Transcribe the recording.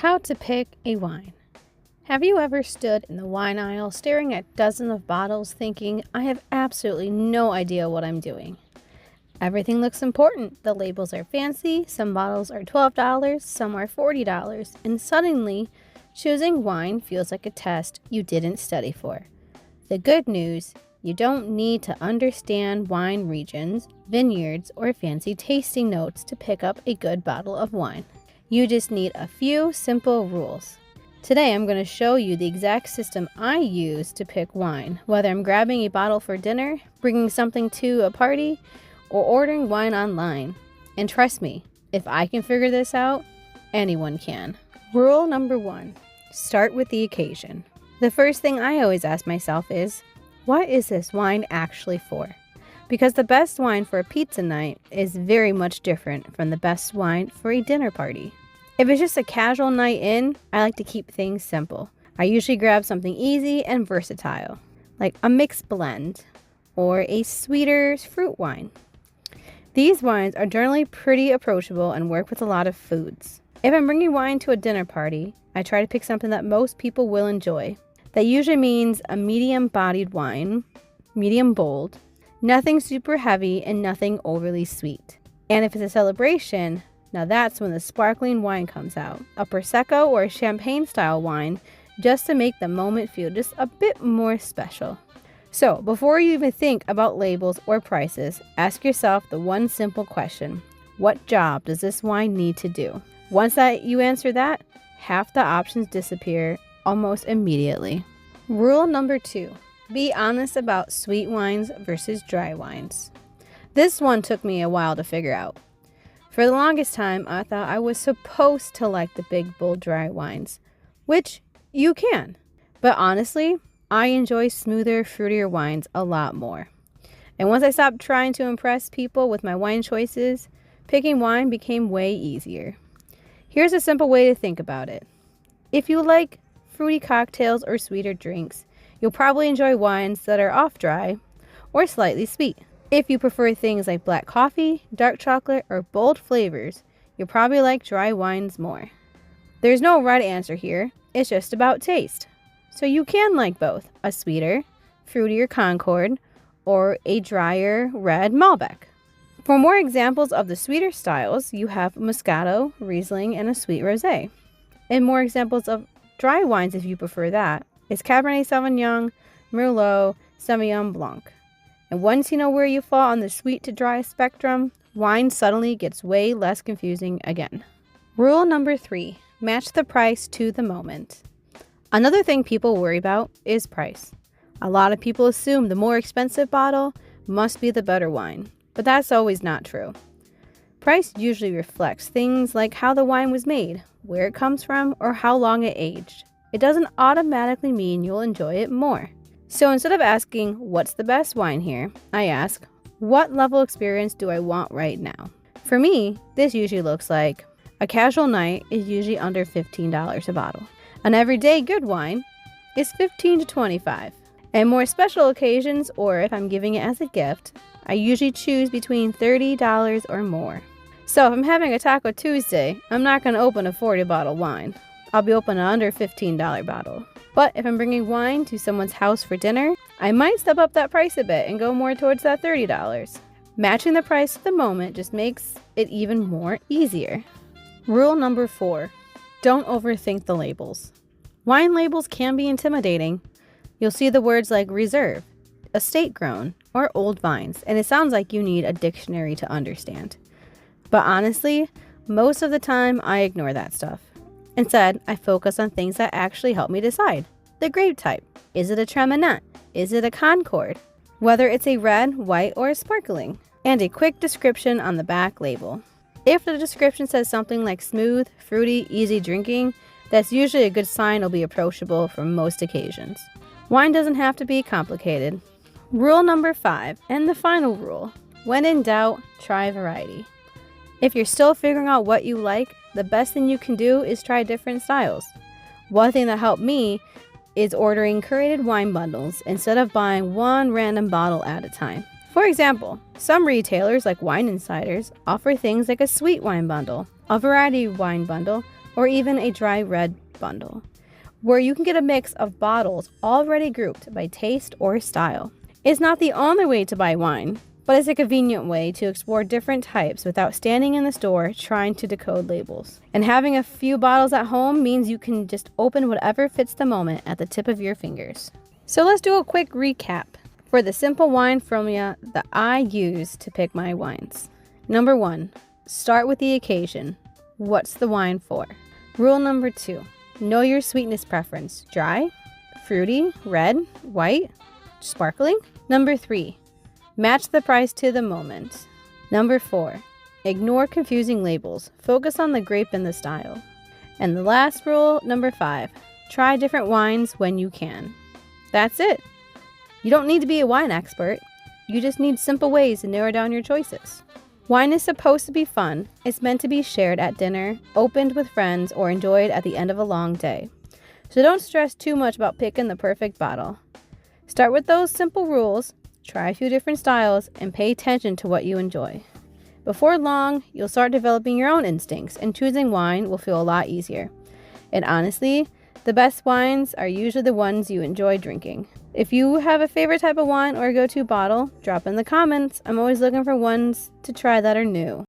How to pick a wine. Have you ever stood in the wine aisle staring at dozens of bottles thinking, I have absolutely no idea what I'm doing? Everything looks important. The labels are fancy, some bottles are $12, some are $40, and suddenly, choosing wine feels like a test you didn't study for. The good news, you don't need to understand wine regions, vineyards, or fancy tasting notes to pick up a good bottle of wine. You just need a few simple rules. Today I'm going to show you the exact system I use to pick wine, whether I'm grabbing a bottle for dinner, bringing something to a party, or ordering wine online. And trust me, if I can figure this out, anyone can. Rule number 1, start with the occasion. The first thing I always ask myself is, what is this wine actually for? Because the best wine for a pizza night is very much different from the best wine for a dinner party. If it's just a casual night in, I like to keep things simple. I usually grab something easy and versatile, like a mixed blend or a sweeter fruit wine. These wines are generally pretty approachable and work with a lot of foods. If I'm bringing wine to a dinner party, I try to pick something that most people will enjoy. That usually means a medium-bodied wine, medium bold, nothing super heavy and nothing overly sweet. And if it's a celebration, now that's when the sparkling wine comes out, a Prosecco or a champagne-style wine, just to make the moment feel just a bit more special. So, before you even think about labels or prices, ask yourself the one simple question: what job does this wine need to do? Once that you answer that, half the options disappear almost immediately. Rule number 2, be honest about sweet wines versus dry wines. This one took me a while to figure out. For the longest time, I thought I was supposed to like the big, bold, dry wines, which you can. But honestly, I enjoy smoother, fruitier wines a lot more. And once I stopped trying to impress people with my wine choices, picking wine became way easier. Here's a simple way to think about it. If you like fruity cocktails or sweeter drinks, you'll probably enjoy wines that are off dry or slightly sweet. If you prefer things like black coffee, dark chocolate, or bold flavors, you'll probably like dry wines more. There's no right answer here, it's just about taste. So you can like both a sweeter, fruitier Concord or a drier red Malbec. For more examples of the sweeter styles, you have Moscato, Riesling, and a sweet rosé. And more examples of dry wines, if you prefer that, is Cabernet Sauvignon, Merlot, Sauvignon Blanc. And once you know where you fall on the sweet to dry spectrum, wine suddenly gets way less confusing again. Rule number 3, match the price to the moment. Another thing people worry about is price. A lot of people assume the more expensive bottle must be the better wine, but that's always not true. Price usually reflects things like how the wine was made, where it comes from, or how long it aged. It doesn't automatically mean you'll enjoy it more. So instead of asking, what's the best wine here, I ask, what level experience do I want right now? For me, this usually looks like a casual night is usually under $15 a bottle. An everyday good wine is $15 to $25. And more special occasions, or if I'm giving it as a gift, I usually choose between $30 or more. So if I'm having a Taco Tuesday, I'm not going to open a 40-bottle wine. I'll be opening an under $15 bottle. But if I'm bringing wine to someone's house for dinner, I might step up that price a bit and go more towards that $30. Matching the price to the moment just makes it even more easier. Rule number 4, don't overthink the labels. Wine labels can be intimidating. You'll see the words like reserve, estate grown, or old vines, and it sounds like you need a dictionary to understand. But honestly, most of the time I ignore that stuff. Instead, I focus on things that actually help me decide. The grape type. Is it a Treminette? Is it a Concord? Whether it's a red, white, or a sparkling. And a quick description on the back label. If the description says something like smooth, fruity, easy drinking, that's usually a good sign it'll be approachable for most occasions. Wine doesn't have to be complicated. Rule number 5, and the final rule. When in doubt, try variety. If you're still figuring out what you like, the best thing you can do is try different styles. One thing that helped me is ordering curated wine bundles instead of buying one random bottle at a time. For example, some retailers like Wine Insiders offer things like a sweet wine bundle, a variety wine bundle, or even a dry red bundle, where you can get a mix of bottles already grouped by taste or style. It's not the only way to buy wine, but it's a convenient way to explore different types without standing in the store trying to decode labels. And having a few bottles at home means you can just open whatever fits the moment at the tip of your fingers. So let's do a quick recap for the simple wine formula that I use to pick my wines. Number 1, start with the occasion. What's the wine for? Rule number 2, know your sweetness preference. Dry, fruity, red, white, sparkling. Number 3, match the price to the moment. Number 4, ignore confusing labels. Focus on the grape and the style. And the last rule, number 5, try different wines when you can. That's it. You don't need to be a wine expert. You just need simple ways to narrow down your choices. Wine is supposed to be fun. It's meant to be shared at dinner, opened with friends, or enjoyed at the end of a long day. So don't stress too much about picking the perfect bottle. Start with those simple rules, try a few different styles, and pay attention to what you enjoy. Before long, you'll start developing your own instincts, and choosing wine will feel a lot easier. And honestly, the best wines are usually the ones you enjoy drinking. If you have a favorite type of wine or a go-to bottle, drop in the comments. I'm always looking for ones to try that are new.